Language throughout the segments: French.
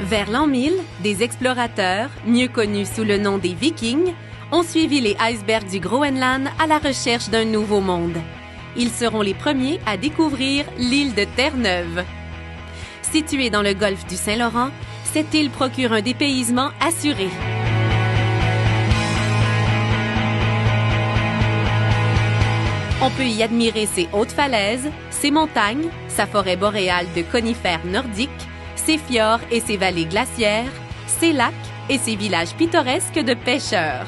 Vers l'an 1000, des explorateurs, mieux connus sous le nom des Vikings, ont suivi les icebergs du Groenland à la recherche d'un nouveau monde. Ils seront les premiers à découvrir l'île de Terre-Neuve. Située dans le golfe du Saint-Laurent, cette île procure un dépaysement assuré. On peut y admirer ses hautes falaises, ses montagnes, sa forêt boréale de conifères nordiques, ses fjords et ses vallées glaciaires, ses lacs et ses villages pittoresques de pêcheurs.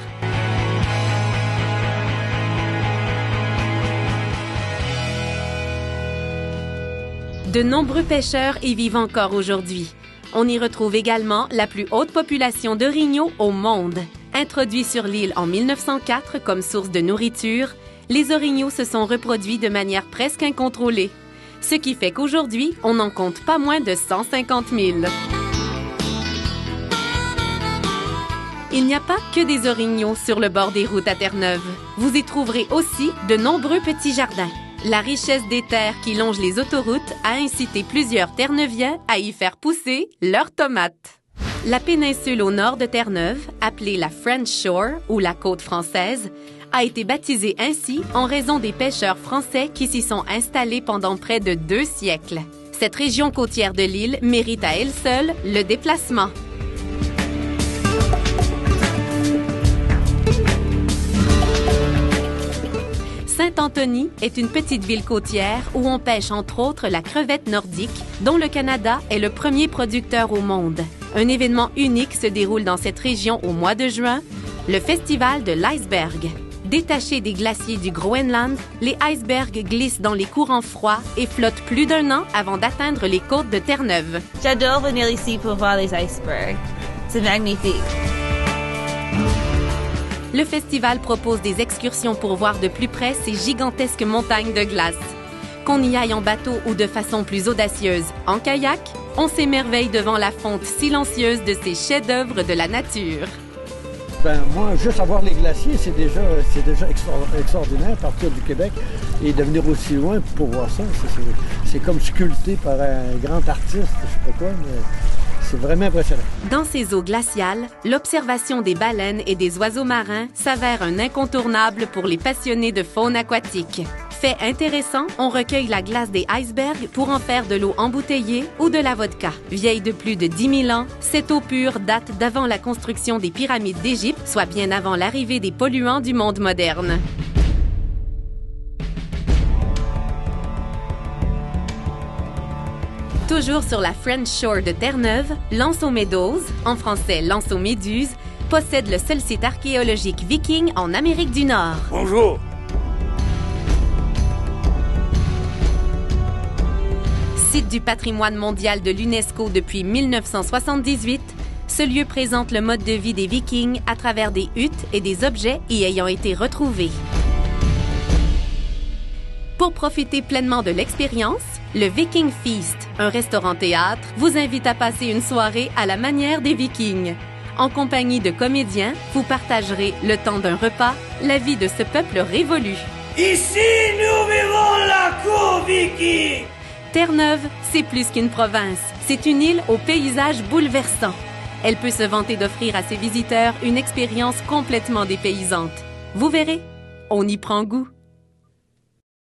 De nombreux pêcheurs y vivent encore aujourd'hui. On y retrouve également la plus haute population d'orignaux au monde. Introduits sur l'île en 1904 comme source de nourriture, les orignaux se sont reproduits de manière presque incontrôlée. Ce qui fait qu'aujourd'hui, on n'en compte pas moins de 150 000. Il n'y a pas que des orignaux sur le bord des routes à Terre-Neuve. Vous y trouverez aussi de nombreux petits jardins. La richesse des terres qui longent les autoroutes a incité plusieurs Terre-Neuviens à y faire pousser leurs tomates. La péninsule au nord de Terre-Neuve, appelée la French Shore ou la côte française, a été baptisée ainsi en raison des pêcheurs français qui s'y sont installés pendant près de 2 siècles. Cette région côtière de l'île mérite à elle seule le déplacement. Saint-Anthony est une petite ville côtière où on pêche entre autres la crevette nordique, dont le Canada est le premier producteur au monde. Un événement unique se déroule dans cette région au mois de juin, le festival de l'iceberg. Détachés des glaciers du Groenland, les icebergs glissent dans les courants froids et flottent plus d'1 an avant d'atteindre les côtes de Terre-Neuve. J'adore venir ici pour voir les icebergs. C'est magnifique. Le festival propose des excursions pour voir de plus près ces gigantesques montagnes de glace. Qu'on y aille en bateau ou de façon plus audacieuse, en kayak, on s'émerveille devant la fonte silencieuse de ces chefs-d'œuvre de la nature. Ben, moi, juste avoir les glaciers, c'est déjà extraordinaire, partir du Québec et de venir aussi loin pour voir ça. C'est comme sculpté par un grand artiste, je sais pas quoi, mais c'est vraiment impressionnant. Dans ces eaux glaciales, l'observation des baleines et des oiseaux marins s'avère un incontournable pour les passionnés de faune aquatique. Fait intéressant, on recueille la glace des icebergs pour en faire de l'eau embouteillée ou de la vodka. Vieille de plus de 10 000 ans, cette eau pure date d'avant la construction des pyramides d'Égypte, soit bien avant l'arrivée des polluants du monde moderne. Toujours sur la French Shore de Terre-Neuve, l'Anse aux Meadows, en français l'Anse aux Méduses, possède le seul site archéologique viking en Amérique du Nord. Bonjour! Site du patrimoine mondial de l'UNESCO depuis 1978, ce lieu présente le mode de vie des Vikings à travers des huttes et des objets y ayant été retrouvés. Pour profiter pleinement de l'expérience, le Viking Feast, un restaurant-théâtre, vous invite à passer une soirée à la manière des Vikings. En compagnie de comédiens, vous partagerez, le temps d'un repas, la vie de ce peuple révolu. Ici, nous vivons la cour viking! Terre-Neuve, c'est plus qu'une province. C'est une île au paysage bouleversant. Elle peut se vanter d'offrir à ses visiteurs une expérience complètement dépaysante. Vous verrez, on y prend goût.